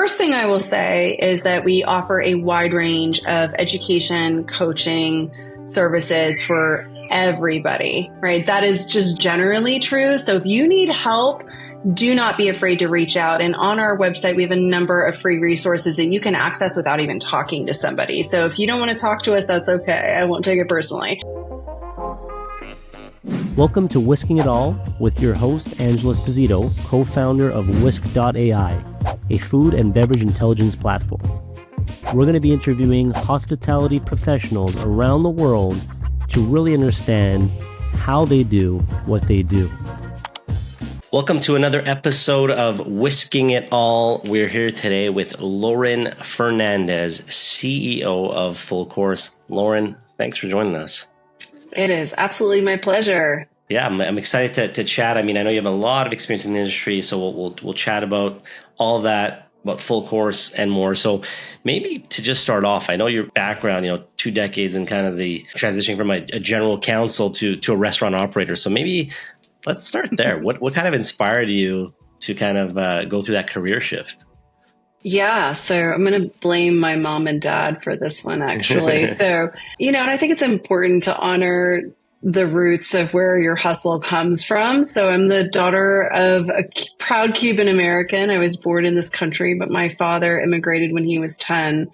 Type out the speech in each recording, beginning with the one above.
first thing I will say is that we offer a wide range of education, coaching services for everybody, right? That is just generally true. So if you need help, do not be afraid to reach out. And on our website, we have a number of free resources that you can access without even talking to somebody. So if you don't want to talk to us, that's okay. I won't take it personally. Welcome to Whisking It All with your host, Angela Esposito, co-founder of Whisk.ai, a food and beverage intelligence platform. We're going to be interviewing hospitality professionals around the world to really understand how they do what they do. Welcome to another episode of Whisking It All. We're here today with Lauren Fernandez, CEO of Full Course. Lauren, thanks for joining us. It is absolutely my pleasure. Yeah, I'm excited to chat. I mean, I know you have a lot of experience in the industry, so we'll chat about all that, about Full Course and more. So maybe to just start off, I know your background, 2 decades in kind of the transitioning from a general counsel to a restaurant operator. So maybe let's start there. What kind of inspired you to kind of go through that career shift? Yeah, so I'm going to blame my mom and dad for this one, actually. So, and I think it's important to honor the roots of where your hustle comes from. So I'm the daughter of a proud Cuban American. I was born in this country, but my father immigrated when he was 10.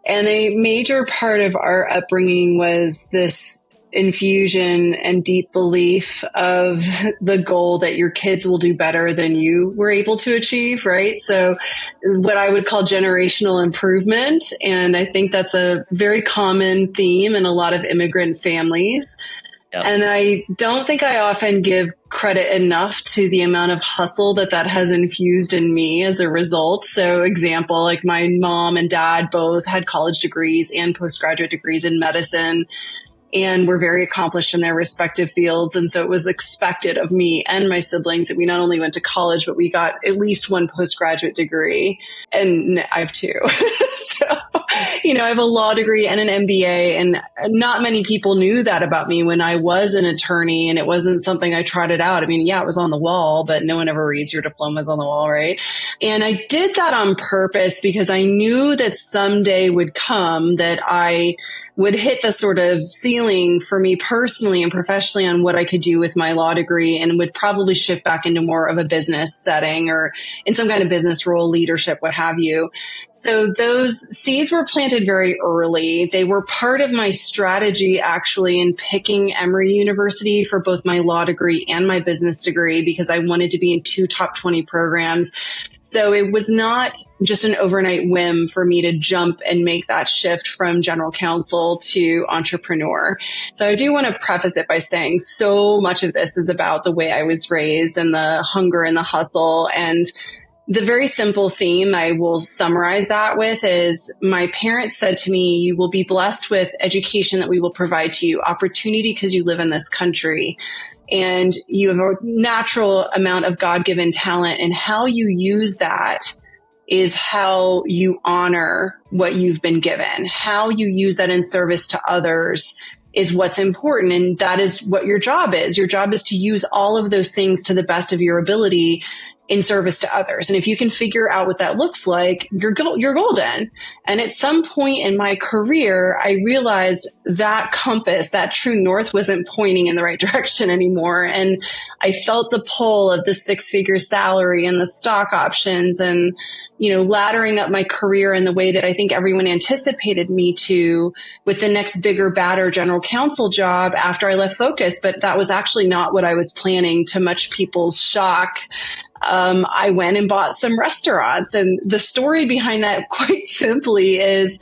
And a major part of our upbringing was this infusion and deep belief of the goal that your kids will do better than you were able to achieve, right? So what I would call generational improvement. And I think that's a very common theme in a lot of immigrant families. Yep. And I don't think I often give credit enough to the amount of hustle that has infused in me as a result. So example, like my mom and dad both had college degrees and postgraduate degrees in medicine, and were very accomplished in their respective fields. And so it was expected of me and my siblings that we not only went to college, but we got at least one postgraduate degree. And I have 2. So, I have a law degree and an MBA, and not many people knew that about me when I was an attorney, and it wasn't something I trotted out. I mean, yeah, it was on the wall, but no one ever reads your diplomas on the wall, right? And I did that on purpose because I knew that someday would come that I would hit the sort of ceiling for me personally and professionally on what I could do with my law degree, and would probably shift back into more of a business setting or in some kind of business role, leadership, what have you. So those seeds were planted very early. They were part of my strategy actually in picking Emory University for both my law degree and my business degree, because I wanted to be in 2 top 20 programs. So it was not just an overnight whim for me to jump and make that shift from general counsel to entrepreneur. So I do want to preface it by saying so much of this is about the way I was raised and the hunger and the hustle. And the very simple theme I will summarize that with is my parents said to me, you will be blessed with education that we will provide to you, opportunity because you live in this country. And you have a natural amount of God-given talent, and how you use that is how you honor what you've been given. How you use that in service to others is what's important. And that is what your job is. Your job is to use all of those things to the best of your ability in service to others. And if you can figure out what that looks like, you're golden. And at some point in my career, I realized that compass, that true north, wasn't pointing in the right direction anymore. And I felt the pull of the 6-figure salary and the stock options and, laddering up my career in the way that I think everyone anticipated me to, with the next bigger, badder general counsel job after I left Focus. But that was actually not what I was planning, to much people's shock. I went and bought some restaurants. And the story behind that, quite simply, is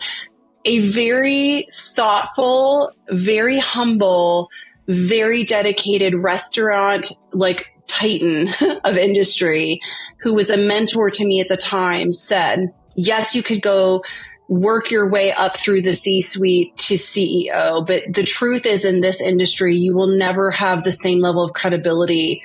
a very thoughtful, very humble, very dedicated restaurant, titan of industry, who was a mentor to me at the time, said, yes, you could go work your way up through the C-suite to CEO. But the truth is, in this industry, you will never have the same level of credibility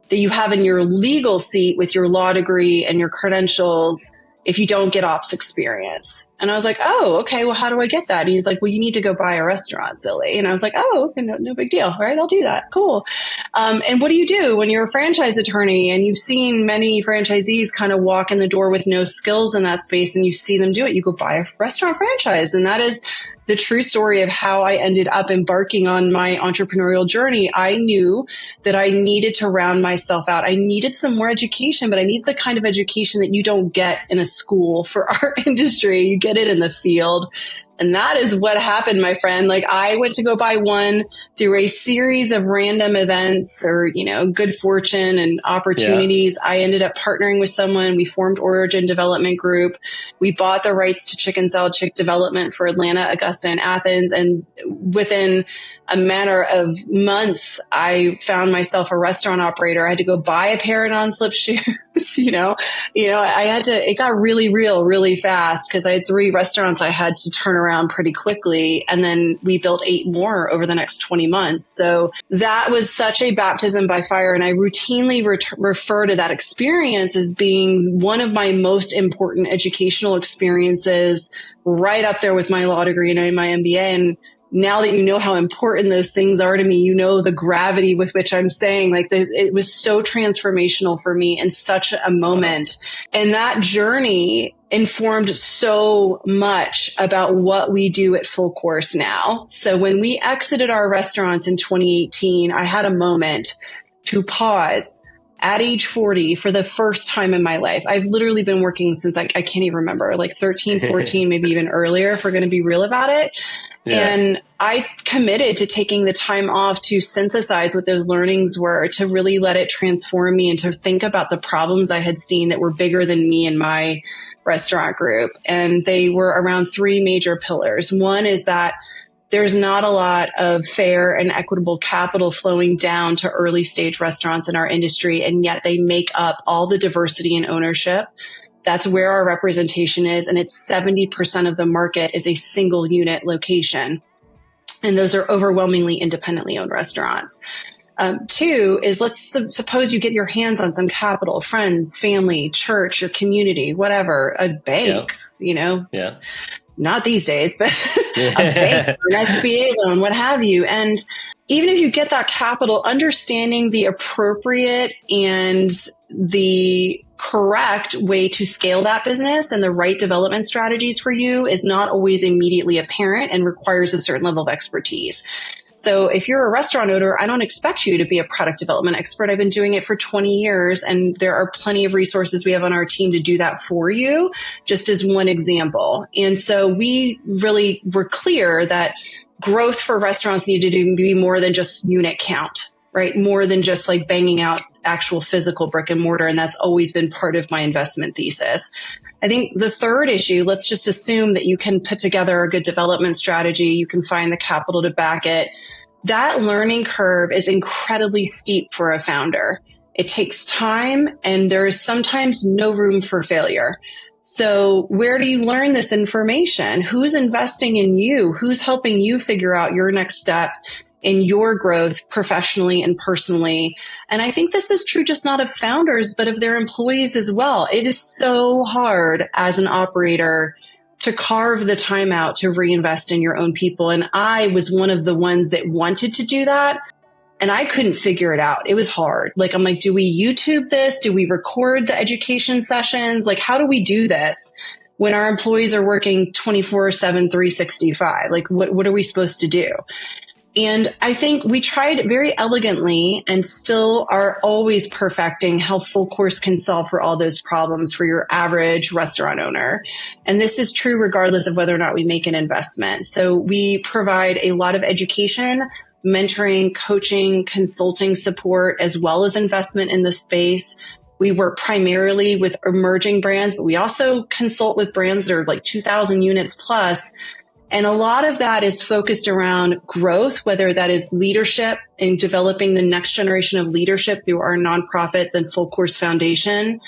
that you have in your legal seat with your law degree and your credentials if you don't get ops experience. And I was like, oh, okay, well, how do I get that? And he's like, well, you need to go buy a restaurant, silly. And I was like, oh, okay, no big deal. All right, I'll do that. Cool. And what do you do when you're a franchise attorney and you've seen many franchisees kind of walk in the door with no skills in that space and you see them do it? You go buy a restaurant franchise. And that is the true story of how I ended up embarking on my entrepreneurial journey. I knew that I needed to round myself out. I needed some more education, but I need the kind of education that you don't get in a school for our industry. You get it in the field. And that is what happened, my friend. Like, I went to go buy one through a series of random events or, good fortune and opportunities. Yeah. I ended up partnering with someone. We formed Origin Development Group. We bought the rights to Chicken Salad Chick development for Atlanta, Augusta, and Athens. And within a matter of months, I found myself a restaurant operator. I had to go buy a pair of non-slip shoes. It got really real really fast because I had 3 restaurants I had to turn around pretty quickly. And then we built 8 more over the next 20 months. So that was such a baptism by fire. And I routinely refer to that experience as being one of my most important educational experiences, right up there with my law degree and my MBA. And now that you know how important those things are to me, you know the gravity with which I'm saying, it was so transformational for me in such a moment. And that journey informed so much about what we do at Full Course now. So when we exited our restaurants in 2018, I had a moment to pause at age 40 for the first time in my life. I've literally been working since I can't even remember, 13, 14, maybe even earlier, if we're going to be real about it. Yeah. And I committed to taking the time off to synthesize what those learnings were, to really let it transform me and to think about the problems I had seen that were bigger than me and my restaurant group. And they were around 3 major pillars. One is that there's not a lot of fair and equitable capital flowing down to early stage restaurants in our industry, and yet they make up all the diversity in ownership. That's where our representation is. And it's 70% of the market is a single unit location. And those are overwhelmingly independently owned restaurants. 2 is, let's suppose you get your hands on some capital, friends, family, church, your community, whatever, a bank, Yeah. Not these days, but a bank, an SBA loan, what have you. And even if you get that capital, understanding the appropriate and the correct way to scale that business and the right development strategies for you is not always immediately apparent and requires a certain level of expertise. So if you're a restaurant owner, I don't expect you to be a product development expert. I've been doing it for 20 years, and there are plenty of resources we have on our team to do that for you, just as one example. And so we really were clear that growth for restaurants needed to be more than just unit count, right? More than just banging out actual physical brick and mortar. And that's always been part of my investment thesis. I think the third issue, let's just assume that you can put together a good development strategy. You can find the capital to back it. That learning curve is incredibly steep for a founder. It takes time, and there is sometimes no room for failure. So where do you learn this information? Who's investing in you? Who's helping you figure out your next step in your growth professionally and personally? And I think this is true just not of founders, but of their employees as well. It is so hard as an operator to carve the time out to reinvest in your own people. And I was one of the ones that wanted to do that. And I couldn't figure it out. It was hard. I'm like, do we YouTube this? Do we record the education sessions? How do we do this when our employees are working 24/7, 365? What are we supposed to do? And I think we tried very elegantly and still are always perfecting how Full Course can solve for all those problems for your average restaurant owner. And this is true regardless of whether or not we make an investment. So we provide a lot of education, mentoring, coaching, consulting support, as well as investment in the space. We work primarily with emerging brands, but we also consult with brands that are 2,000 units plus. And a lot of that is focused around growth, whether that is leadership and developing the next generation of leadership through our nonprofit, the Full Course Foundation,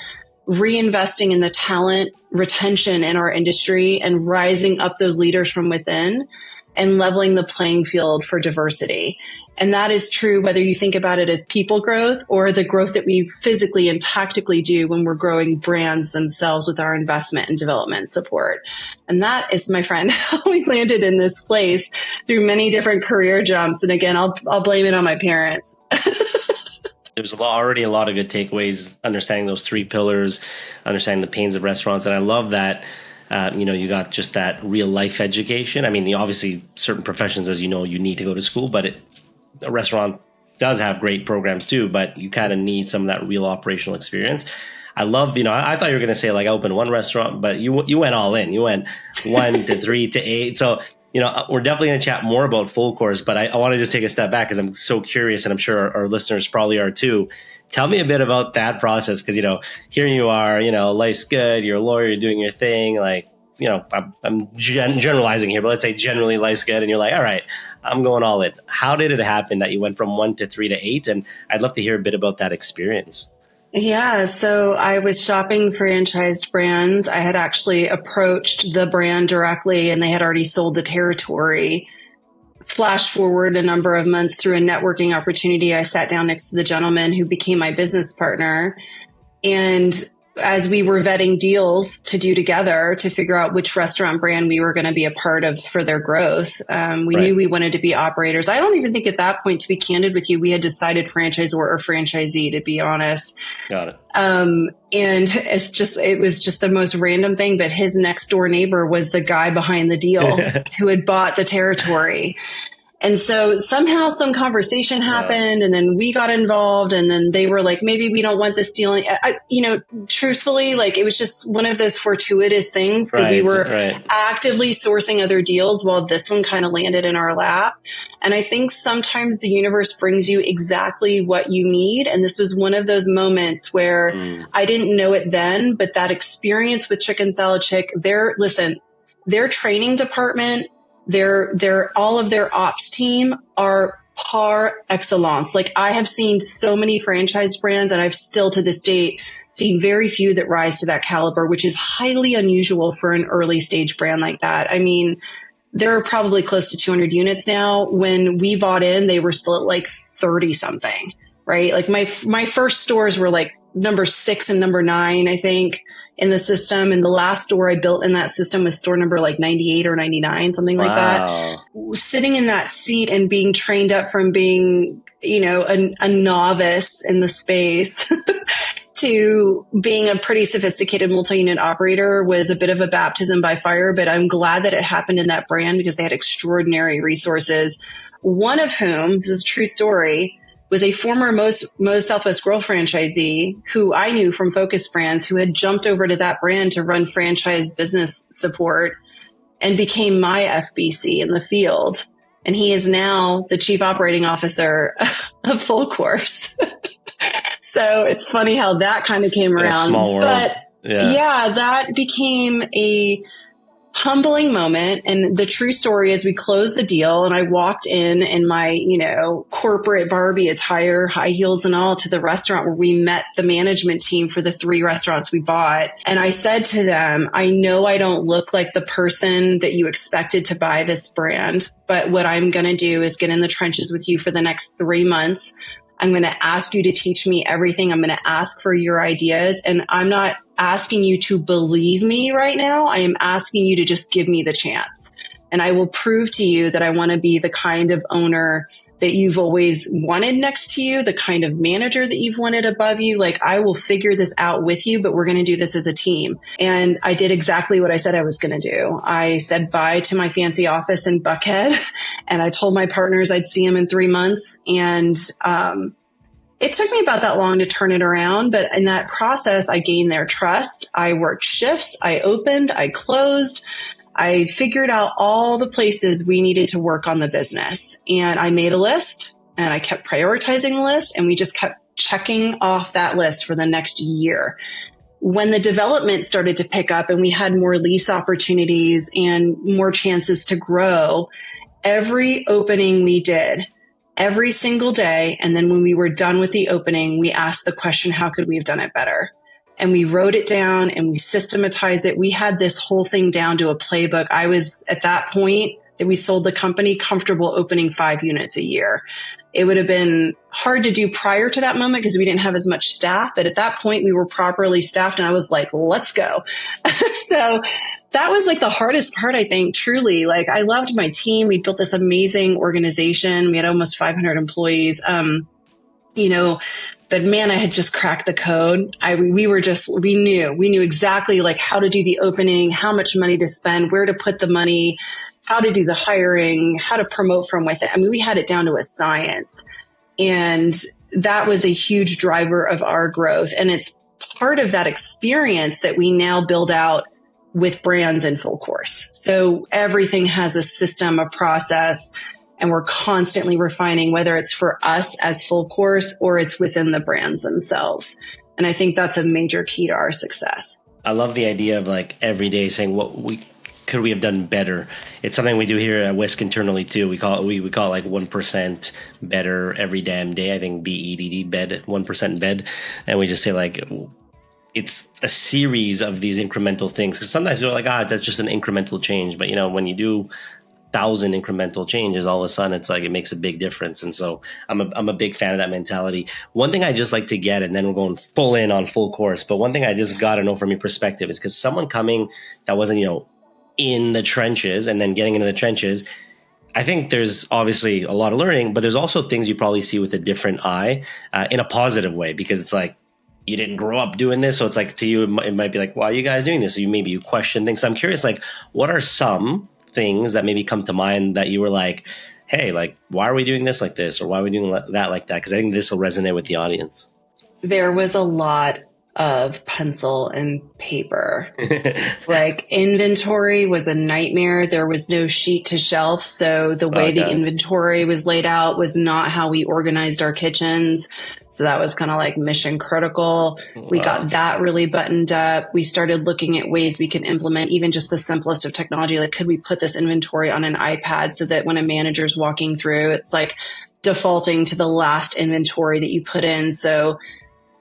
reinvesting in the talent retention in our industry and rising up those leaders from within. and leveling the playing field for diversity. And that is true whether you think about it as people growth or the growth that we physically and tactically do when we're growing brands themselves with our investment and development support. And that is, my friend, how we landed in this place through many different career jumps. And again, I'll blame it on my parents. There's already a lot of good takeaways, understanding those 3 pillars, understanding the pains of restaurants. And I love that, you got just that real life education. I mean, obviously certain professions, as you know, you need to go to school, but a restaurant does have great programs too, but you kind of need some of that real operational experience. I love, I thought you were going to say like I opened one restaurant, but you went all in. You went 1 to 3 to 8. So, we're definitely going to chat more about full course, but I want to just take a step back because I'm so curious, and I'm sure our listeners probably are too. Tell me a bit about that process, because, here you are, life's good, you're a lawyer, you're doing your thing, like, I'm generalizing here, but let's say generally life's good, and you're like, all right, I'm going all in. How did it happen that you went from 1 to 3 to 8? And I'd love to hear a bit about that experience. Yeah, so I was shopping franchised brands. I had actually approached the brand directly, and they had already sold the territory. Flash forward a number of months through a networking opportunity, I sat down next to the gentleman who became my business partner. And as we were vetting deals to do together to figure out which restaurant brand we were going to be a part of for their growth, we knew we wanted to be operators. I don't even think at that point, to be candid with you, we had decided franchisor or franchisee, to be honest. Got it. And it was just the most random thing, but his next door neighbor was the guy behind the deal who had bought the territory. And so somehow some conversation happened, and then we got involved, and then they were like, maybe we don't want this deal. Truthfully, like, it was just one of those fortuitous things, because we were actively sourcing other deals while this one kind of landed in our lap. And I think sometimes the universe brings you exactly what you need. And this was one of those moments where I didn't know it then, but that experience with Chicken Salad Chick, their training department, all of their ops team are par excellence. Like, I have seen so many franchise brands, and I've still to this date seen very few that rise to that caliber, which is highly unusual for an early stage brand like that. I mean, there are probably close to 200 units now. When we bought in, they were still at like 30 something, right? Like my first stores were like number 6 and number 9, I think, in the system. And the last store I built in that system was store number like 98 or 99, something like that. Sitting in that seat and being trained up from being, a novice in the space to being a pretty sophisticated multi-unit operator was a bit of a baptism by fire. But I'm glad that it happened in that brand, because they had extraordinary resources. One of whom, this is a true story, was a former Moe's Southwest Grill franchisee who I knew from Focus Brands, who had jumped over to that brand to run franchise business support and became my FBC in the field. And he is now the chief operating officer of Full Course. So it's funny how that kind of came around. A small world. But yeah, that became a humbling moment. And the true story is we closed the deal, and I walked in my, corporate Barbie attire, high heels and all, to the restaurant where we met the management team for the 3 restaurants we bought. And I said to them, I know I don't look like the person that you expected to buy this brand, but what I'm going to do is get in the trenches with you for the next 3 months. I'm going to ask you to teach me everything. I'm going to ask for your ideas. And I'm not asking you to believe me right now. I am asking you to just give me the chance. And I will prove to you that I want to be the kind of owner that you've always wanted next to you, the kind of manager that you've wanted above you. Like, I will figure this out with you, but we're going to do this as a team. And I did exactly what I said I was going to do. I said bye to my fancy office in Buckhead, and I told my partners I'd see them in 3 months. And it took me about that long to turn it around. But in that process, I gained their trust. I worked shifts. I opened. I closed. I figured out all the places we needed to work on the business. And I made a list, and I kept prioritizing the list, and we just kept checking off that list for the next year. When the development started to pick up and we had more lease opportunities and more chances to grow, every opening we did, every single day. And then when we were done with the opening, we asked the question, how could we have done it better? And we wrote it down and we systematized it. We had this whole thing down to a playbook. I was at that point that we sold the company comfortable opening 5 units a year. It would have been hard to do prior to that moment because we didn't have as much staff. But at that point, we were properly staffed and I was like, let's go. So that was like the hardest part, I think, truly. Like I loved my team. We built this amazing organization. We had almost 500 employees. But man, I had just cracked the code. We knew exactly like how to do the opening, how much money to spend, where to put the money, how to do the hiring, how to promote from within. I mean, we had it down to a science. And that was a huge driver of our growth. And it's part of that experience that we now build out with brands in full course. So everything has a system, a process, and we're constantly refining whether it's for us as full course or it's within the brands themselves. And I think that's a major key to our success. I love the idea of like every day saying could we have done better? It's something we do here at Whisk internally too. We call it like 1% better every damn day. I think BEDD, bed, 1% bed. And we just say like, it's a series of these incremental things. Because sometimes you're like, that's just an incremental change. But when you do 1,000 incremental changes, all of a sudden it's like it makes a big difference. And so I'm a big fan of that mentality. One thing I just like to get, and then we're going full in on full course. But one thing I just got to know from your perspective is because someone coming that wasn't in the trenches and then getting into the trenches, I think there's obviously a lot of learning, but there's also things you probably see with a different eye in a positive way, because it's like, you didn't grow up doing this. So it's like to you, it might be like, why are you guys doing this? So maybe you question things. So I'm curious, like, what are some things that maybe come to mind that you were like, hey, like, why are we doing this like this? Or why are we doing that like that? Because I think this will resonate with the audience. There was a lot of pencil and paper. Like inventory was a nightmare. There was no sheet to shelf. So the way the inventory was laid out was not how we organized our kitchens. So that was kind of like mission critical. Wow. We got that really buttoned up. We started looking at ways we can implement even just the simplest of technology. Like, could we put this inventory on an iPad so that when a manager's walking through, it's like defaulting to the last inventory that you put in. So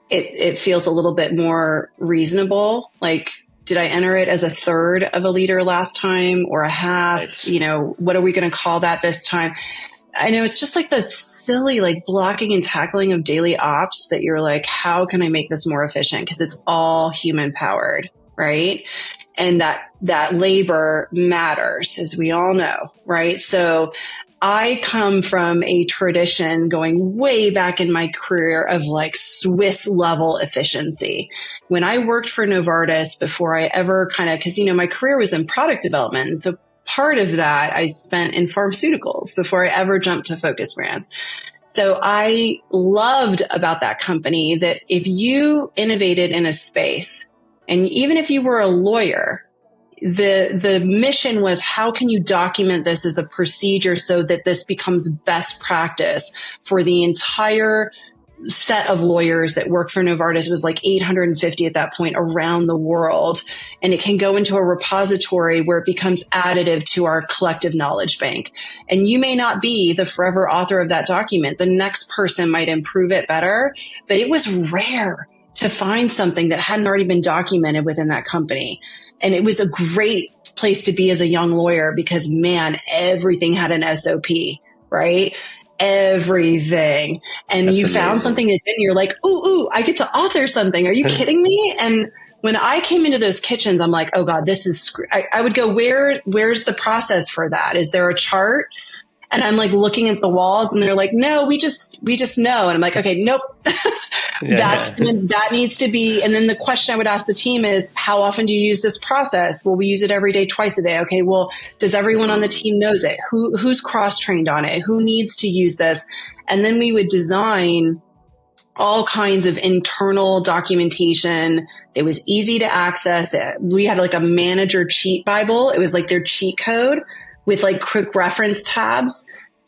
it feels a little bit more reasonable. Like, did I enter it as a third of a liter last time or a half? Right. What are we going to call that this time? I know it's just like the silly, like blocking and tackling of daily ops that you're like, how can I make this more efficient? Because it's all human powered, right? And that labor matters, as we all know, right? So I come from a tradition going way back in my career of like Swiss level efficiency. When I worked for Novartis before I ever because, my career was in product development. So part of that I spent in pharmaceuticals before I ever jumped to focus brands. So I loved about that company that if you innovated in a space, and even if you were a lawyer, the mission was, how can you document this as a procedure so that this becomes best practice for the entire set of lawyers that work for Novartis? It was like 850 at that point around the world. And it can go into a repository where it becomes additive to our collective knowledge bank. And you may not be the forever author of that document. The next person might improve it better, but it was rare to find something that hadn't already been documented within that company. And it was a great place to be as a young lawyer because, man, everything had an SOP, right? Everything. And that's you amazing. Found something that didn't, you're like, ooh, I get to author something. Are you kidding me? And when I came into those kitchens, I'm like, oh God, this is, I would go, where's the process for that? Is there a chart? And I'm like looking at the walls and they're like, no, we just know. And I'm like, okay, nope. That needs to be. And then the question I would ask the team is, how often do you use this process? Well, we use it every day, twice a day. Okay. Well, does everyone on the team knows it? Who's cross-trained on it? Who needs to use this? And then we would design all kinds of internal documentation. It was easy to access. We had like a manager cheat Bible. It was like their cheat code with like quick reference tabs.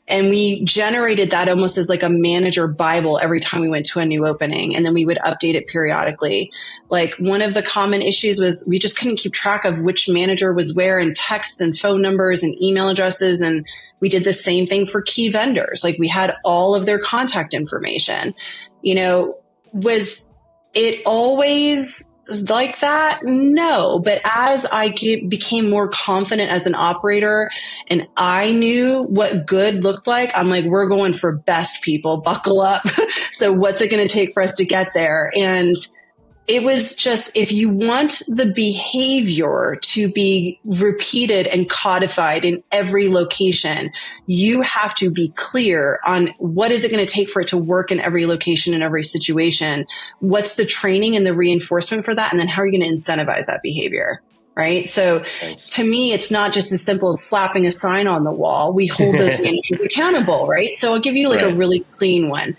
And we generated that almost as like a manager Bible every time we went to a new opening. And then we would update it periodically. Like one of the common issues was we just couldn't keep track of which manager was where, and texts and phone numbers and email addresses. And we did the same thing for key vendors. Like we had all of their contact information. Was it always like that? No. But as I became more confident as an operator and I knew what good looked like, I'm like, we're going for best, people, buckle up. So what's it going to take for us to get there? And it was just, if you want the behavior to be repeated and codified in every location, you have to be clear on what is it going to take for it to work in every location, in every situation. What's the training and the reinforcement for that? And then how are you going to incentivize that behavior? Right. So to me, it's not just as simple as slapping a sign on the wall. We hold those managers accountable. Right. So I'll give you like a really clean one.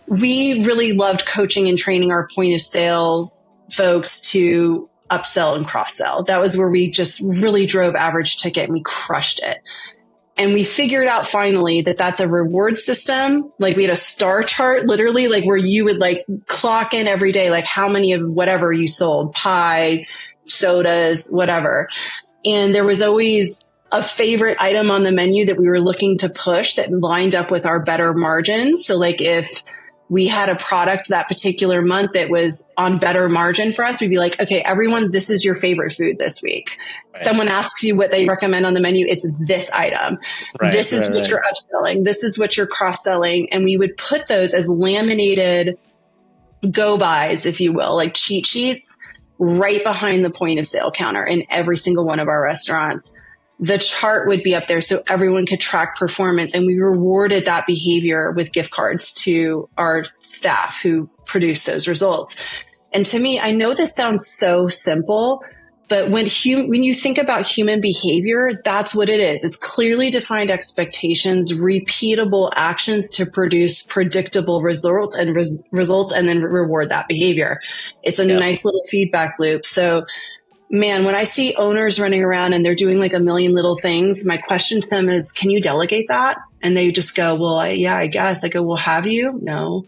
We really loved coaching and training our point of sales folks to upsell and cross sell. That was where we just really drove average ticket and we crushed it. And we figured out finally that that's a reward system. Like we had a star chart, literally, like where you would like clock in every day, like how many of whatever you sold, pie, sodas, whatever. And there was always a favorite item on the menu that we were looking to push that lined up with our better margins. So like if we had a product that particular month that was on better margin for us, we'd be like, okay, everyone, this is your favorite food this week. Right. Someone asks you what they recommend on the menu. It's this item. Right, this is what you're upselling. This is what you're cross-selling. And we would put those as laminated go-bys, if you will, like cheat sheets right behind the point of sale counter in every single one of our restaurants. The chart would be up there so everyone could track performance. And we rewarded that behavior with gift cards to our staff who produced those results. And to me, I know this sounds so simple, but when you think about human behavior, that's what it is. It's clearly defined expectations, repeatable actions to produce predictable results and then reward that behavior. It's a nice little feedback loop. So man, when I see owners running around and they're doing like a million little things, my question to them is, can you delegate that? And they just go, well, I guess. I go, well, have you? No.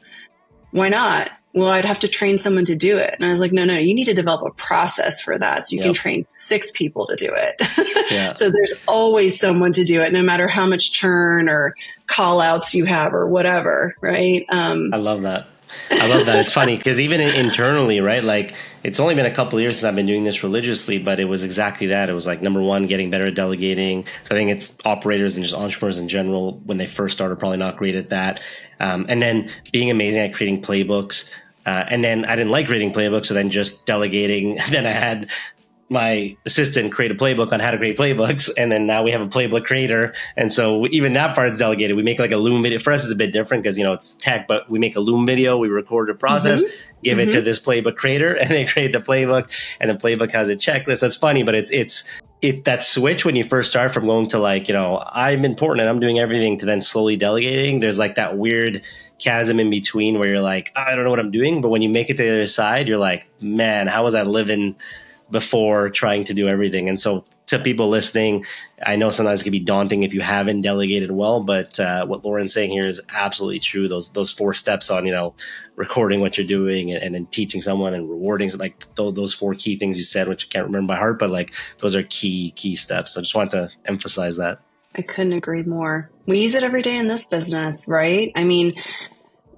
Why not? Well, I'd have to train someone to do it. And I was like, no, you need to develop a process for that. So you can train 6 people to do it. So there's always someone to do it, no matter how much churn or call outs you have or whatever. Right. I love that. It's funny because even internally, right? Like it's only been a couple of years since I've been doing this religiously, but it was exactly that. It was like, number one, getting better at delegating. So I think it's operators and just entrepreneurs in general, when they first started, probably not great at that. And then being amazing at creating playbooks. And then I didn't like creating playbooks. So then just delegating. Then I had my assistant create a playbook on how to create playbooks. And then now we have a playbook creator. And so even that part's delegated. We make like a Loom video. For us, it's a bit different because, it's tech, but we make a Loom video. We record the process, give it to this playbook creator, and they create the playbook. And the playbook has a checklist. That's funny, but it's that switch when you first start from going to like, I'm important and I'm doing everything to then slowly delegating. There's like that weird chasm in between where you're like, I don't know what I'm doing. But when you make it to the other side, you're like, man, how was I living before trying to do everything? And so to people listening, I know sometimes it can be daunting if you haven't delegated well, but what Lauren's saying here is absolutely true. Those 4 steps on, recording what you're doing and then teaching someone and rewarding, like those 4 key things you said, which I can't remember by heart, but like those are key steps. So I just want to emphasize that. I couldn't agree more. We use it every day in this business, right? I mean,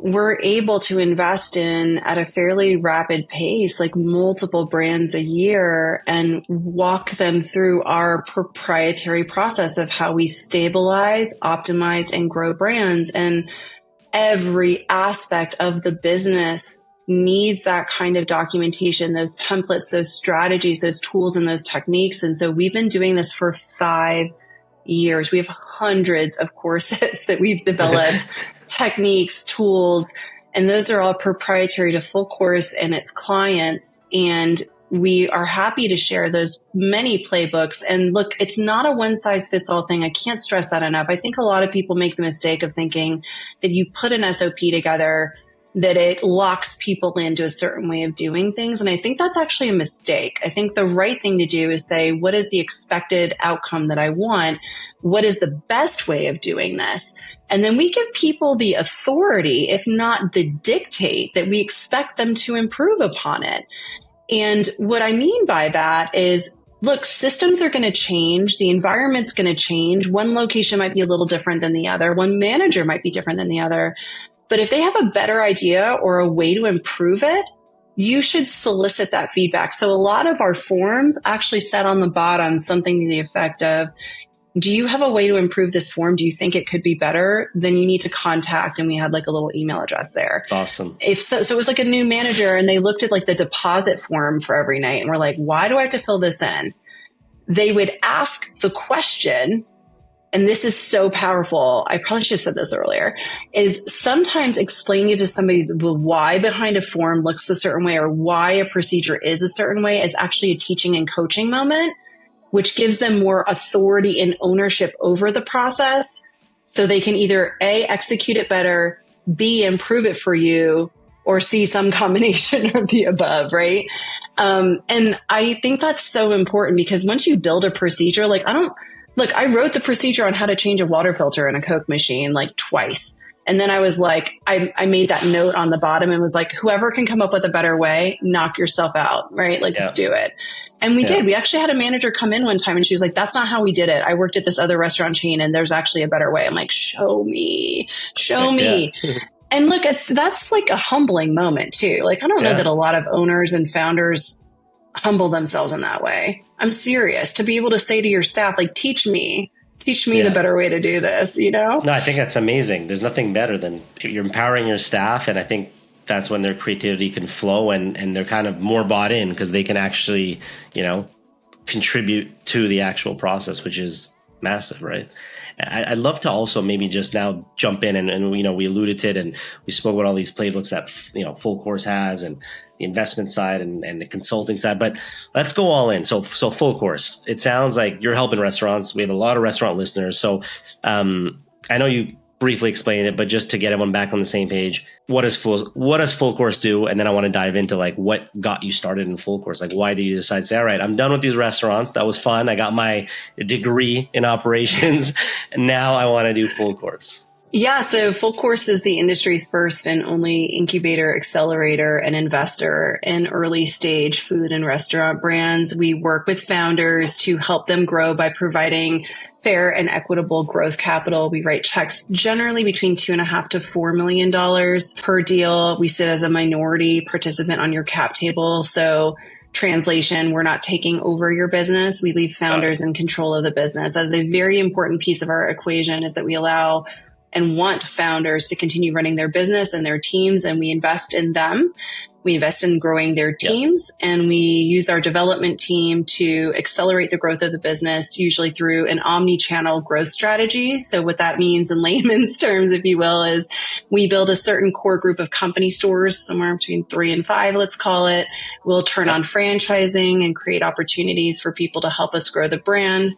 we're able to invest in at a fairly rapid pace, like multiple brands a year, and walk them through our proprietary process of how we stabilize, optimize, and grow brands. And every aspect of the business needs that kind of documentation, those templates, those strategies, those tools, and those techniques. And so we've been doing this for 5 years. We have hundreds of courses that we've developed, techniques, tools, and those are all proprietary to Full Course and its clients. And we are happy to share those many playbooks. And look, it's not a one size fits all thing. I can't stress that enough. I think a lot of people make the mistake of thinking that you put an SOP together, that it locks people into a certain way of doing things. And I think that's actually a mistake. I think the right thing to do is say, what is the expected outcome that I want? What is the best way of doing this? And then we give people the authority, if not the dictate, that we expect them to improve upon it. And what I mean by that is, look, systems are going to change. The environment's going to change. One location might be a little different than the other. One manager might be different than the other. But if they have a better idea or a way to improve it, you should solicit that feedback. So a lot of our forms actually said on the bottom something to the effect of, do you have a way to improve this form? Do you think it could be better? Then you need to contact. And we had like a little email address there. Awesome. If so it was like a new manager and they looked at like the deposit form for every night and were like, why do I have to fill this in? They would ask the question, and this is so powerful. I probably should have said this earlier, is sometimes explaining to somebody the why behind a form looks a certain way or why a procedure is a certain way is actually a teaching and coaching moment, which gives them more authority and ownership over the process. So they can either A, execute it better, B, improve it for you, or C, some combination of the above, right? And I think that's so important because once you build a procedure, I wrote the procedure on how to change a water filter in a Coke machine like twice. And then I was like, I made that note on the bottom and was like, whoever can come up with a better way, knock yourself out, right? Like, let's do it. And we did. We actually had a manager come in one time and she was like, that's not how we did it. I worked at this other restaurant chain and there's actually a better way. I'm like, show me. And look, that's like a humbling moment too. Like, I don't know that a lot of owners and founders humble themselves in that way. I'm serious, to be able to say to your staff, like, teach me the better way to do this, you know? No, I think that's amazing. There's nothing better than you're empowering your staff. And I think that's when their creativity can flow and they're kind of more bought in because they can actually, contribute to the actual process, which is massive, right? I'd love to also maybe just now jump in and we alluded to it and we spoke about all these playbooks that, Full Course has and the investment side and the consulting side, but let's go all in. So Full Course, it sounds like you're helping restaurants. We have a lot of restaurant listeners. So I know you briefly explained it, but just to get everyone back on the same page, what does Full Course do? And then I want to dive into like what got you started in Full Course. Like, why did you decide to say, all right, I'm done with these restaurants. That was fun. I got my degree in operations and now I want to do Full Course. Yeah. So Full Course is the industry's first and only incubator, accelerator, and investor in early stage food and restaurant brands. We work with founders to help them grow by providing fair and equitable growth capital. We write checks generally between $2.5 to $4 million per deal. We sit as a minority participant on your cap table. So translation, we're not taking over your business. We leave founders in control of the business. That is a very important piece of our equation, is that we allow and want founders to continue running their business and their teams, and we invest in them. We invest in growing their teams, and we use our development team to accelerate the growth of the business, usually through an omni-channel growth strategy. So what that means in layman's terms, if you will, is we build a certain core group of company stores, somewhere between 3 and 5, let's call it. We'll turn on franchising and create opportunities for people to help us grow the brand.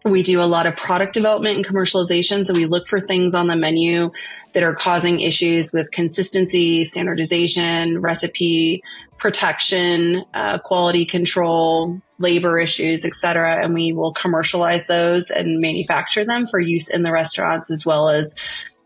We do a lot of product development and commercialization. So we look for things on the menu that are causing issues with consistency, standardization, recipe protection, quality control, labor issues, et cetera. And we will commercialize those and manufacture them for use in the restaurants, as well as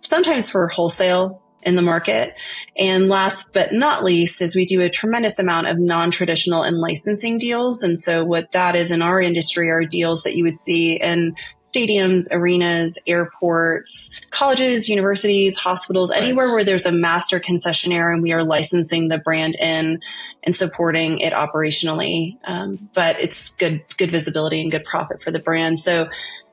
sometimes for wholesale in the market. And last but not least is we do a tremendous amount of non-traditional and licensing deals. And so what that is in our industry are deals that you would see in stadiums, arenas, airports, colleges, universities, hospitals, anywhere where there's a master concessionaire and we are licensing the brand in and supporting it operationally. But it's good visibility and good profit for the brand. So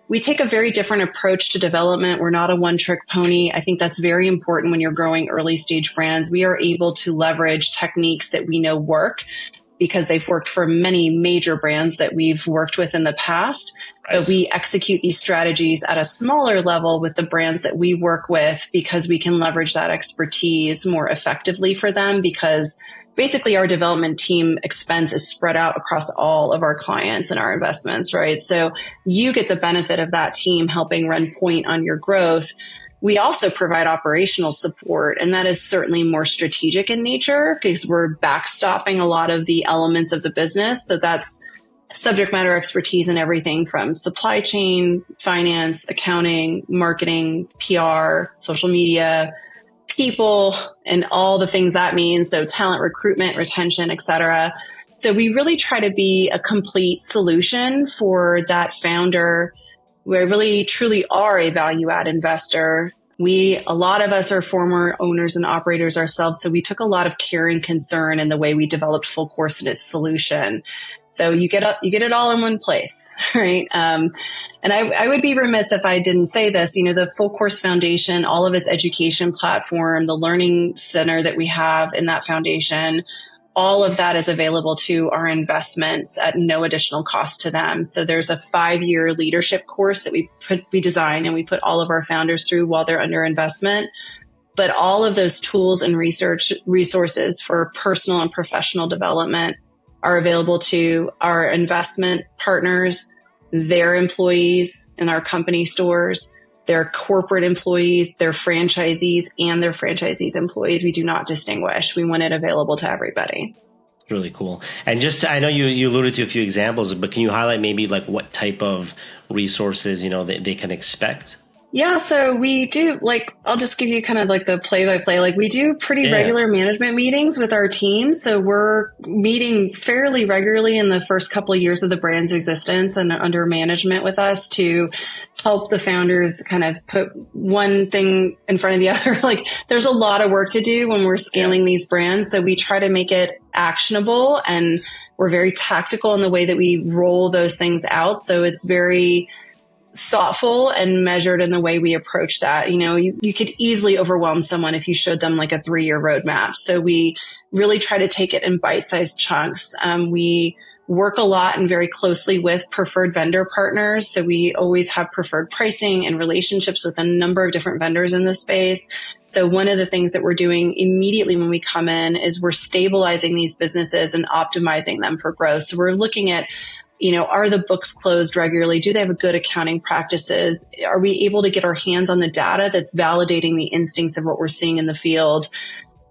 we take a very different approach to development. We're not a one-trick pony. I think that's very important when you're growing early stage brands. We are able to leverage techniques that we know work because they've worked for many major brands that we've worked with in the past. Right. But we execute these strategies at a smaller level with the brands that we work with because we can leverage that expertise more effectively for them, because basically our development team expense is spread out across all of our clients and our investments, right? So you get the benefit of that team helping run point on your growth. We also provide operational support, and that is certainly more strategic in nature because we're backstopping a lot of the elements of the business. So that's subject matter expertise in everything from supply chain, finance, accounting, marketing, PR, social media, people, and all the things that means. So talent recruitment, retention, et cetera. So we really try to be a complete solution for that founder. We really truly are a value add investor A lot of us are former owners and operators ourselves. So we took a lot of care and concern in the way we developed Full Course and its solution. So you get it all in one place, right? And I would be remiss if I didn't say this. The Full Course Foundation, all of its education platform, the learning center that we have in that foundation, all of that is available to our investments at no additional cost to them. So there's a 5-year leadership course that we design and we put all of our founders through while they're under investment. But all of those tools and resources for personal and professional development are available to our investment partners, their employees in our company stores, their corporate employees, their franchisees, and their franchisees' employees. We do not distinguish. We want it available to everybody. It's really cool. And I know you alluded to a few examples, but can you highlight maybe like what type of resources, they can expect? Yeah, so we do, I'll just give you kind of like the play-by-play. We do pretty regular management meetings with our team. So we're meeting fairly regularly in the first couple of years of the brand's existence and under management with us to help the founders kind of put one thing in front of the other. There's a lot of work to do when we're scaling these brands. So we try to make it actionable, and we're very tactical in the way that we roll those things out. So it's very thoughtful and measured in the way we approach that. You could easily overwhelm someone if you showed them like a 3-year roadmap. So we really try to take it in bite-sized chunks. We work a lot and very closely with preferred vendor partners. So we always have preferred pricing and relationships with a number of different vendors in this space. So one of the things that we're doing immediately when we come in is we're stabilizing these businesses and optimizing them for growth. So we're looking at are the books closed regularly? Do they have good accounting practices? Are we able to get our hands on the data that's validating the instincts of what we're seeing in the field?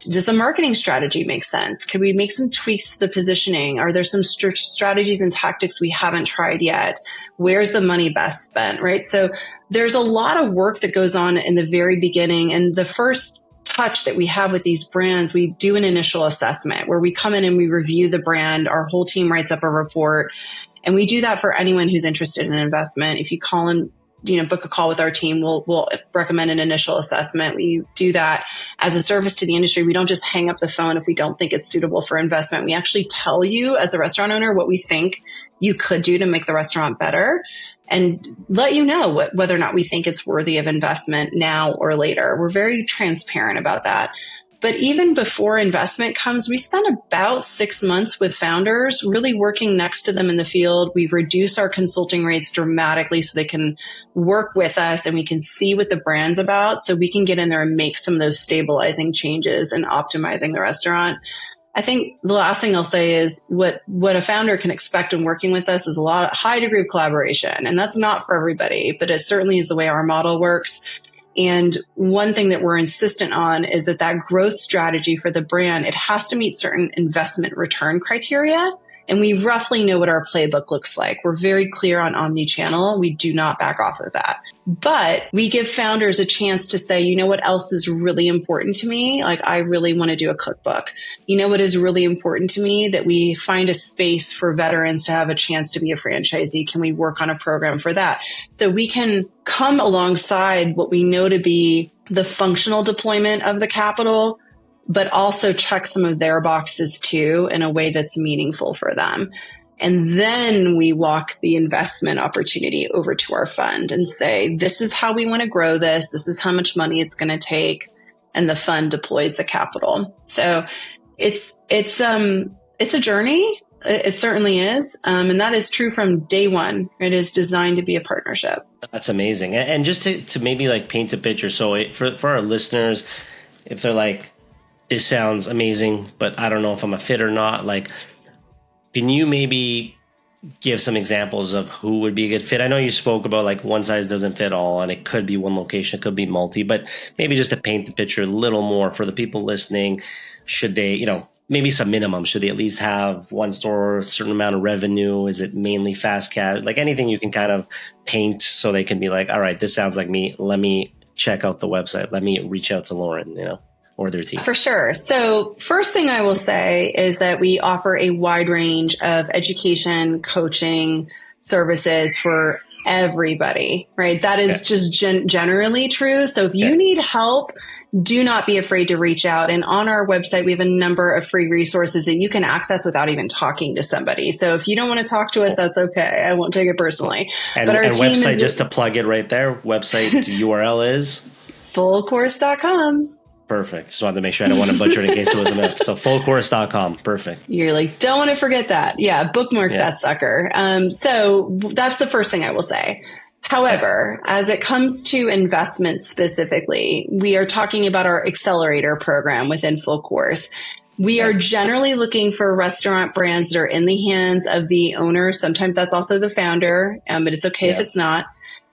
Does the marketing strategy make sense? Could we make some tweaks to the positioning? Are there some strategies and tactics we haven't tried yet? Where's the money best spent, right? So there's a lot of work that goes on in the very beginning. And the first touch that we have with these brands, we do an initial assessment where we come in and we review the brand. Our whole team writes up a report. And we do that for anyone who's interested in an investment. If you call and, book a call with our team, we'll recommend an initial assessment. We do that as a service to the industry. We don't just hang up the phone if we don't think it's suitable for investment. We actually tell you as a restaurant owner what we think you could do to make the restaurant better and let you know whether or not we think it's worthy of investment now or later. We're very transparent about that. But even before investment comes, we spend about 6 months with founders, really working next to them in the field. We reduce our consulting rates dramatically so they can work with us and we can see what the brand's about so we can get in there and make some of those stabilizing changes and optimizing the restaurant. I think the last thing I'll say is what a founder can expect in working with us is high degree of collaboration. And that's not for everybody, but it certainly is the way our model works. And one thing that we're insistent on is that growth strategy for the brand, it has to meet certain investment return criteria. And we roughly know what our playbook looks like. We're very clear on omni-channel. We do not back off of that. But we give founders a chance to say, what else is really important to me? I really want to do a cookbook. What is really important to me? That we find a space for veterans to have a chance to be a franchisee. Can we work on a program for that? So we can come alongside what we know to be the functional deployment of the capital, but also check some of their boxes too in a way that's meaningful for them. And then we walk the investment opportunity over to our fund and say, this is how we want to grow this. This is how much money it's going to take. And the fund deploys the capital. So it's a journey. It certainly is. And that is true from day one. It is designed to be a partnership. That's amazing. And just to maybe paint a picture. So for our listeners, if they're this sounds amazing, but I don't know if I'm a fit or not. Can you maybe give some examples of who would be a good fit? I know you spoke about one size doesn't fit all, and it could be one location, it could be multi, but maybe just to paint the picture a little more for the people listening, should they, maybe some minimum, should they at least have one store, a certain amount of revenue? Is it mainly fast cash? Anything you can kind of paint so they can be all right, this sounds like me. Let me check out the website. Let me reach out to Lauren, or their team? For sure. So first thing I will say is that we offer a wide range of education, coaching services for everybody, right? That is just generally true. So if you need help, do not be afraid to reach out. And on our website, we have a number of free resources that you can access without even talking to somebody. So if you don't want to talk to us, that's okay. I won't take it personally. But our team website, just to plug it right there, website URL is fullcourse.com. Perfect. Just wanted to make sure I don't want to butcher it in case it wasn't it. So fullcourse.com. Perfect. You're like, don't want to forget that. Yeah. Bookmark that sucker. So that's the first thing I will say. However, as it comes to investments specifically, we are talking about our Accelerator program within Full Course. We are generally looking for restaurant brands that are in the hands of the owner. Sometimes that's also the founder, but it's okay if it's not.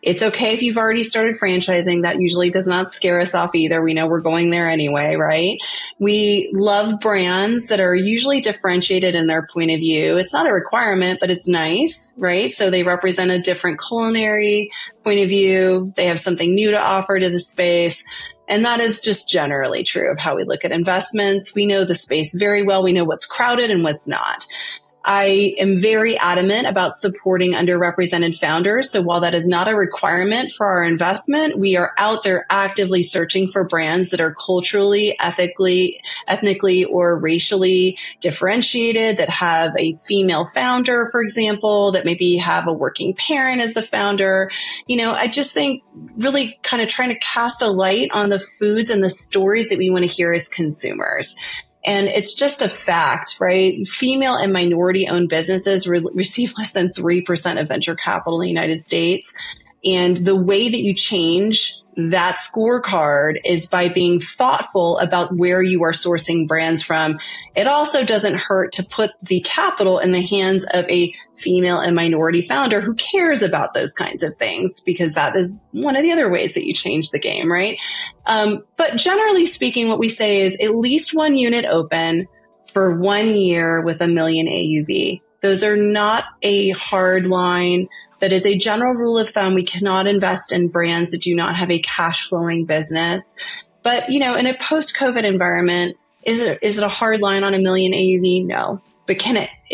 It's okay if you've already started franchising. That usually does not scare us off either. We know we're going there anyway, right? We love brands that are usually differentiated in their point of view. It's not a requirement, but it's nice, right? So they represent a different culinary point of view. They have something new to offer to the space. And that is just generally true of how we look at investments. We know the space very well. We know what's crowded and what's not. I am very adamant about supporting underrepresented founders. So while that is not a requirement for our investment, we are out there actively searching for brands that are culturally, ethnically, or racially differentiated, that have a female founder, for example, that maybe have a working parent as the founder. You know, I just think really kind of trying to cast a light on the foods and the stories that we want to hear as consumers. And it's just a fact, right? Female and minority owned businesses receive less than 3% of venture capital in the United States. And the way that you change that scorecard is by being thoughtful about where you are sourcing brands from. It also doesn't hurt to put the capital in the hands of a female and minority founder who cares about those kinds of things, because that is one of the other ways that you change the game, right? But generally speaking, what we say is at least one unit open for 1 year with $1 million AUV. Those are not a hard line. That is a general rule of thumb. We cannot invest in brands that do not have a cash flowing business. But, you know, in a post-COVID environment, is it a hard line on $1 million AUV? No. But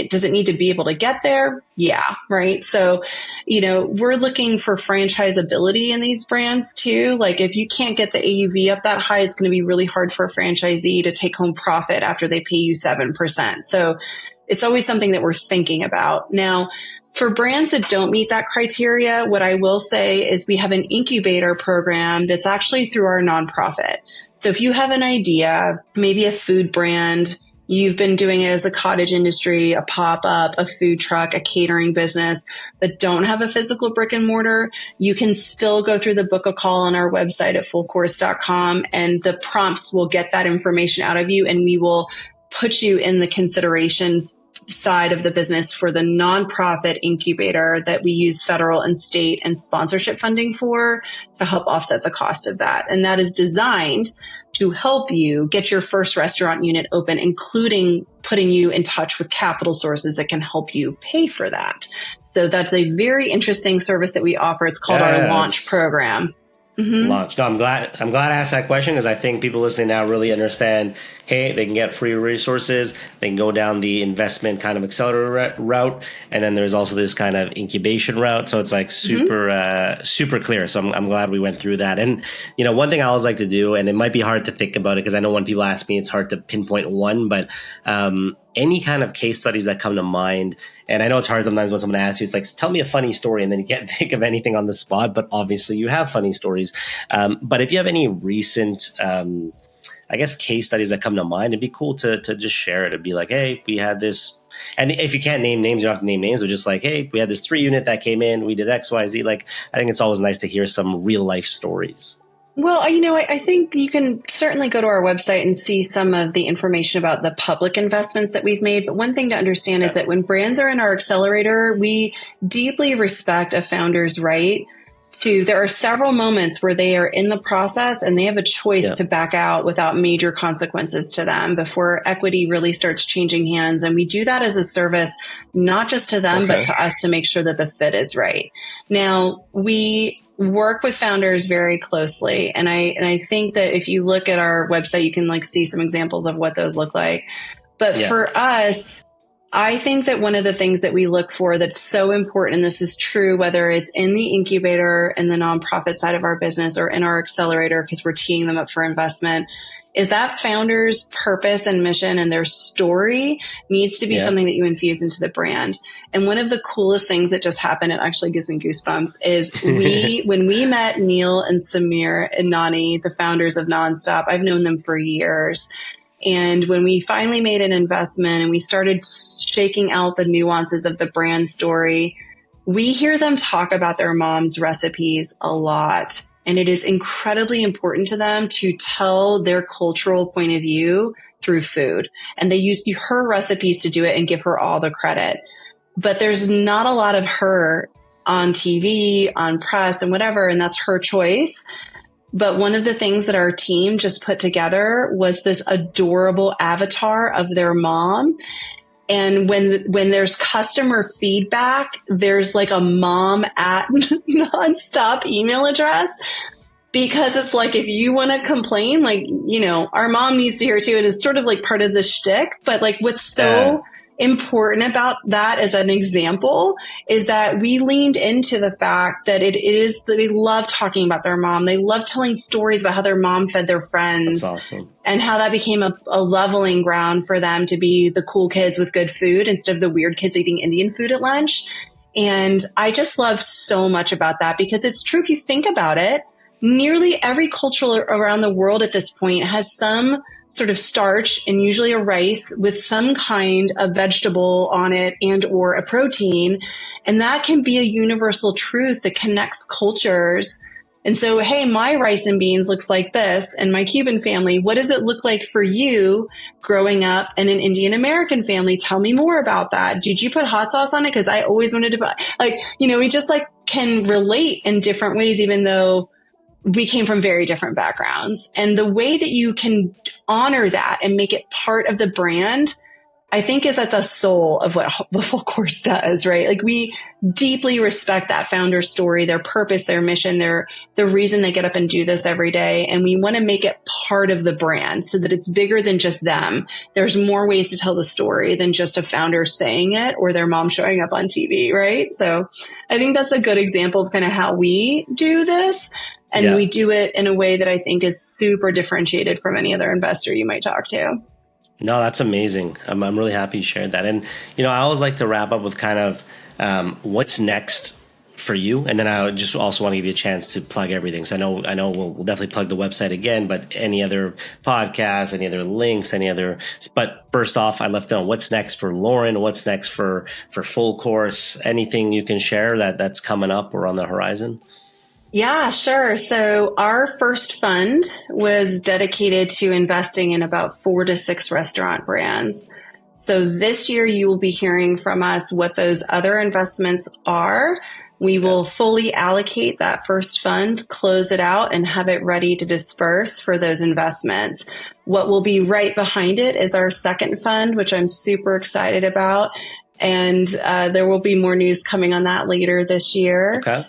does it need to be able to get there? Yeah. Right. So, you know, we're looking for franchisability in these brands too. Like if you can't get the AUV up that high, it's going to be really hard for a franchisee to take home profit after they pay you 7%. So it's always something that we're thinking about. Now, for brands that don't meet that criteria, what I will say is we have an incubator program that's actually through our nonprofit. So if you have an idea, maybe a food brand, you've been doing it as a cottage industry, a pop-up, a food truck, a catering business that don't have a physical brick and mortar, you can still go through the book a call on our website at fullcourse.com, and the prompts will get that information out of you, and we will put you in the considerations side of the business for the nonprofit incubator that we use federal and state and sponsorship funding for to help offset the cost of that. And that is designed to help you get your first restaurant unit open, including putting you in touch with capital sources that can help you pay for that. So that's a very interesting service that we offer. It's called our launch program. Mm-hmm. Launch. No, I'm glad I asked that question, because I think people listening now really understand, hey, they can get free resources, they can go down the investment kind of accelerator route, and then there's also this kind of incubation route. So it's like super clear. So I'm glad we went through that. And, you know, one thing I always like to do, and it might be hard to think about it, because I know when people ask me, it's hard to pinpoint one, but any kind of case studies that come to mind. And I know it's hard sometimes when someone asks you, it's like, tell me a funny story, and then you can't think of anything on the spot, but obviously you have funny stories. But if you have any recent, I guess, case studies that come to mind, it'd be cool to just share it. It'd be like, hey, we had this, and if you can't name names, you don't have to name names, but just like, hey, we had this 3 unit that came in, we did X, Y, Z. Like, I think it's always nice to hear some real life stories. Well, you know, I think you can certainly go to our website and see some of the information about the public investments that we've made. But one thing to understand is that when brands are in our accelerator, we deeply respect a founder's right to, there are several moments where they are in the process and they have a choice to back out without major consequences to them before equity really starts changing hands. And we do that as a service, not just to them, but to us, to make sure that the fit is right. Now, we work with founders very closely. And I think that if you look at our website, you can like see some examples of what those look like. But for us, I think that one of the things that we look for that's so important, and this is true whether it's in the incubator and the nonprofit side of our business or in our accelerator, because we're teeing them up for investment, is that founder's purpose and mission and their story needs to be something that you infuse into the brand. And one of the coolest things that just happened, it actually gives me goosebumps, is when we met Neil and Samir and Nani, the founders of Nonstop, I've known them for years. And when we finally made an investment and we started shaking out the nuances of the brand story, we hear them talk about their mom's recipes a lot. And it is incredibly important to them to tell their cultural point of view through food. And they use her recipes to do it and give her all the credit. But there's not a lot of her on TV, on press and whatever, and that's her choice. But one of the things that our team just put together was this adorable avatar of their mom. And when there's customer feedback, there's like a mom at Nonstop email address, because it's like, if you want to complain, like, you know, our mom needs to hear too. And it's sort of like part of the shtick. But like, what's so important about that as an example is that we leaned into the fact that it is that they love talking about their mom. They love telling stories about how their mom fed their friends. That's awesome. And how that became a leveling ground for them to be the cool kids with good food instead of the weird kids eating Indian food at lunch. And I just love so much about that, because it's true. If you think about it, nearly every culture around the world at this point has some sort of starch, and usually a rice with some kind of vegetable on it and or a protein. And that can be a universal truth that connects cultures. And so, hey, my rice and beans looks like this, and my Cuban family, what does it look like for you growing up in an Indian American family? Tell me more about that. Did you put hot sauce on it? Because I always wanted to buy, like, you know, we just like can relate in different ways, even though we came from very different backgrounds. And the way that you can honor that and make it part of the brand, I think, is at the soul of what the Full Course does, right? Like, we deeply respect that founder story, their purpose, their mission, the reason they get up and do this every day. And we want to make it part of the brand so that it's bigger than just them. There's more ways to tell the story than just a founder saying it or their mom showing up on TV, right? So I think that's a good example of kind of how we do this. And we do it in a way that I think is super differentiated from any other investor you might talk to. No, that's amazing. I'm really happy you shared that. And, you know, I always like to wrap up with kind of what's next for you. And then I just also want to give you a chance to plug everything. So I know we'll definitely plug the website again, but any other podcasts, any other links, but first off, I'd love to know what's next for Lauren, what's next for Full Course, anything you can share that's coming up or on the horizon. Yeah, sure. So our first fund was dedicated to investing in about 4 to 6 restaurant brands. So this year you will be hearing from us what those other investments are. We will fully allocate that first fund, close it out, and have it ready to disperse for those investments. What will be right behind it is our second fund, which I'm super excited about. And there will be more news coming on that later this year. Okay.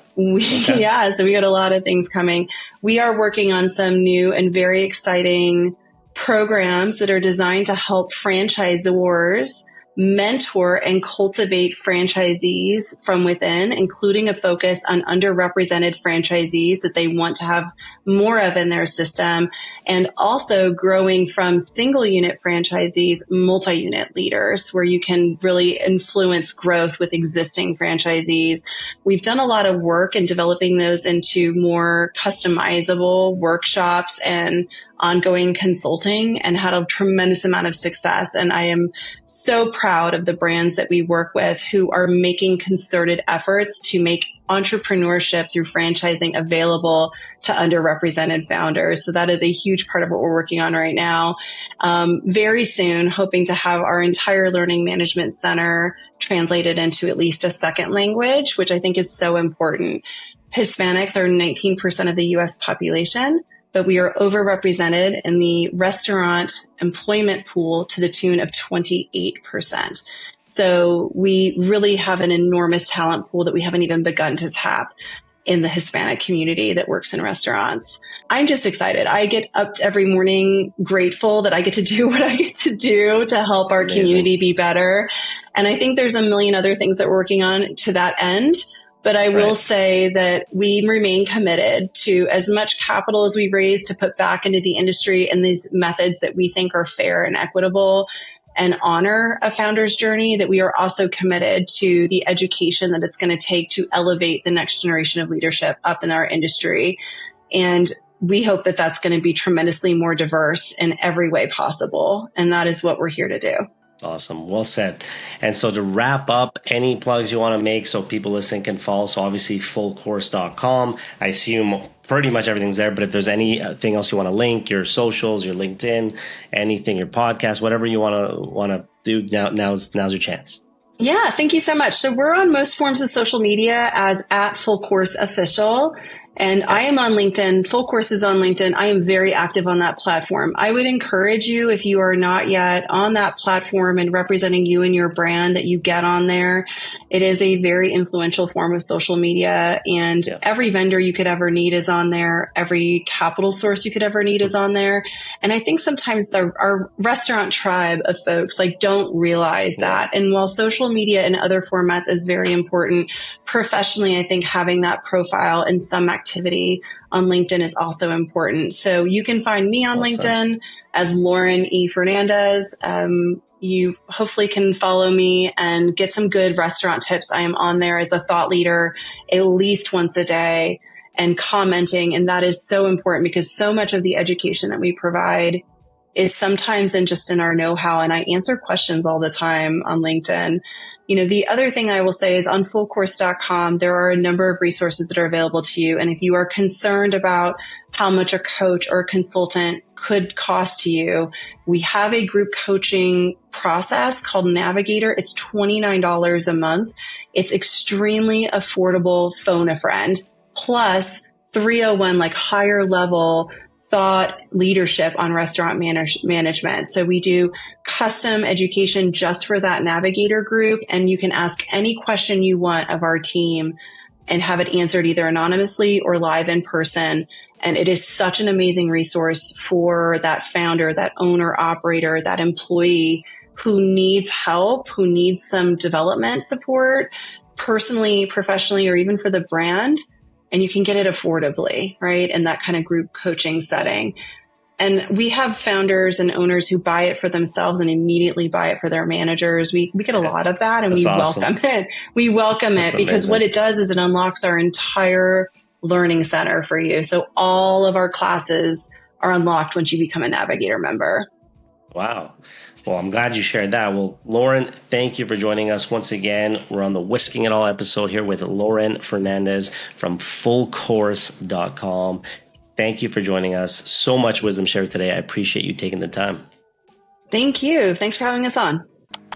Yeah, so we got a lot of things coming. We are working on some new and very exciting programs that are designed to help franchisors mentor and cultivate franchisees from within, including a focus on underrepresented franchisees that they want to have more of in their system, and also growing from single unit franchisees, multi-unit leaders, where you can really influence growth with existing franchisees. We've done a lot of work in developing those into more customizable workshops and ongoing consulting, and had a tremendous amount of success. And I am so proud of the brands that we work with who are making concerted efforts to make entrepreneurship through franchising available to underrepresented founders. So that is a huge part of what we're working on right now. Very soon, hoping to have our entire learning management center translated into at least a second language, which I think is so important. Hispanics are 19% of the US population, but we are overrepresented in the restaurant employment pool to the tune of 28%. So we really have an enormous talent pool that we haven't even begun to tap. in the Hispanic community that works in restaurants. I'm just excited. I get up every morning grateful that I get to do what I get to do to help our community be better. And I think there's a million other things that we're working on to that end. But I will say that we remain committed to as much capital as we raise to put back into the industry and these methods that we think are fair and equitable and honor a founder's journey, that we are also committed to the education that it's going to take to elevate the next generation of leadership up in our industry. And we hope that that's going to be tremendously more diverse in every way possible. And that is what we're here to do. Awesome. Well said. And so to wrap up, any plugs you want to make so people listening can follow? So obviously fullcourse.com. I assume pretty much everything's there, but if there's anything else you want to link, your socials, your LinkedIn, anything, your podcast, whatever you want to do, now's your chance. Yeah, thank you so much. So we're on most forms of social media as @FullCourseOfficial. And I am on LinkedIn. Full Course is on LinkedIn. I am very active on that platform. I would encourage you, if you are not yet on that platform and representing you and your brand, that you get on there. It is a very influential form of social media, and every vendor you could ever need is on there. Every capital source you could ever need is on there. And I think sometimes our restaurant tribe of folks don't realize that. And while social media and other formats is very important, professionally, I think having that profile in some activity on LinkedIn is also important. So you can find me on LinkedIn as Lauren E. Fernandez. You hopefully can follow me and get some good restaurant tips. I am on there as a thought leader at least once a day and commenting. And that is so important because so much of the education that we provide is sometimes just in our know-how. And I answer questions all the time on LinkedIn. The other thing I will say is on fullcourse.com, there are a number of resources that are available to you. And if you are concerned about how much a coach or a consultant could cost to you, we have a group coaching process called Navigator. It's $29 a month. It's extremely affordable. Phone a friend, plus 301, higher level thought leadership on restaurant management. So we do custom education just for that Navigator group. And you can ask any question you want of our team and have it answered either anonymously or live in person. And it is such an amazing resource for that founder, that owner, operator, that employee who needs help, who needs some development support, personally, professionally, or even for the brand. And you can get it affordably, right? In that kind of group coaching setting. And we have founders and owners who buy it for themselves and immediately buy it for their managers. We get a lot of that, and we welcome it. We welcome it because what it does is it unlocks our entire learning center for you. So all of our classes are unlocked once you become a Navigator member. Wow. Well, I'm glad you shared that. Well, Lauren, thank you for joining us once again. We're on the Whisking It All episode here with Lauren Fernandez from fullcourse.com. Thank you for joining us. So much wisdom shared today. I appreciate you taking the time. Thank you. Thanks for having us on.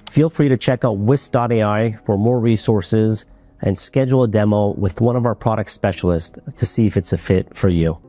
Feel free to check out whisk.ai for more resources and schedule a demo with one of our product specialists to see if it's a fit for you.